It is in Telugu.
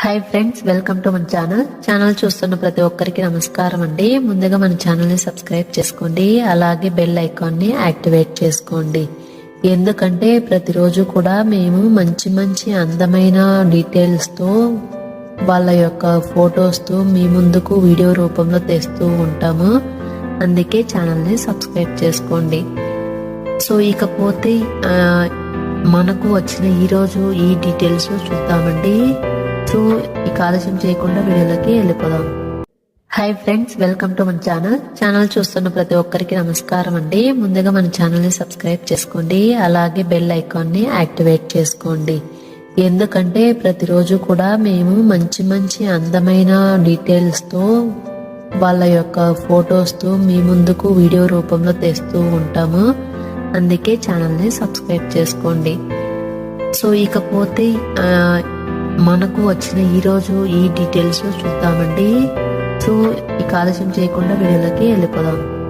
హాయ్ ఫ్రెండ్స్, వెల్కమ్ టు మన ఛానల్ చూస్తున్న ప్రతి ఒక్కరికి నమస్కారం అండి. ముందుగా మన ఛానల్ ని సబ్స్క్రైబ్ చేసుకోండి, అలాగే బెల్ ఐకాన్ ని యాక్టివేట్ చేసుకోండి. ఎందుకంటే ప్రతిరోజు కూడా మేము మంచి మంచి అందమైన డీటెయిల్స్ తో వాళ్ళ యొక్క ఫొటోస్ తో మీ ముందుకు వీడియో రూపంలో తెస్తూ ఉంటాము. అందుకే ఛానల్ ని సబ్స్క్రైబ్ చేసుకోండి. సో ఇకపోతే మనకు వచ్చిన ఈరోజు ఈ డీటెయిల్స్ చూద్దామండి. సో ఇక ఆలస్యం చేయకుండా వీడియోలోకి వెళ్ళిపోదాం. హాయ్ ఫ్రెండ్స్, వెల్కమ్ టు మన ఛానల్ చూస్తున్న ప్రతి ఒక్కరికి నమస్కారం అండి. ముందుగా మన ఛానల్ ని సబ్స్క్రైబ్ చేసుకోండి, అలాగే బెల్ ఐకాన్ ని యాక్టివేట్ చేసుకోండి. ఎందుకంటే ప్రతిరోజు కూడా మేము మంచి మంచి అందమైన డీటెయిల్స్ తో వాళ్ళ యొక్క ఫొటోస్ తో మీ ముందుకు వీడియో రూపంలో తెస్తూ ఉంటాము. అందుకే ఛానల్ ని సబ్స్క్రైబ్ చేసుకోండి. సో ఇకపోతే మనకు వచ్చిన ఈరోజు ఈ డీటెయిల్స్ చూద్దామండి. సో ఇక ఆలస్యం చేయకుండా వీడియోలోకి వెళ్ళిపోదాం.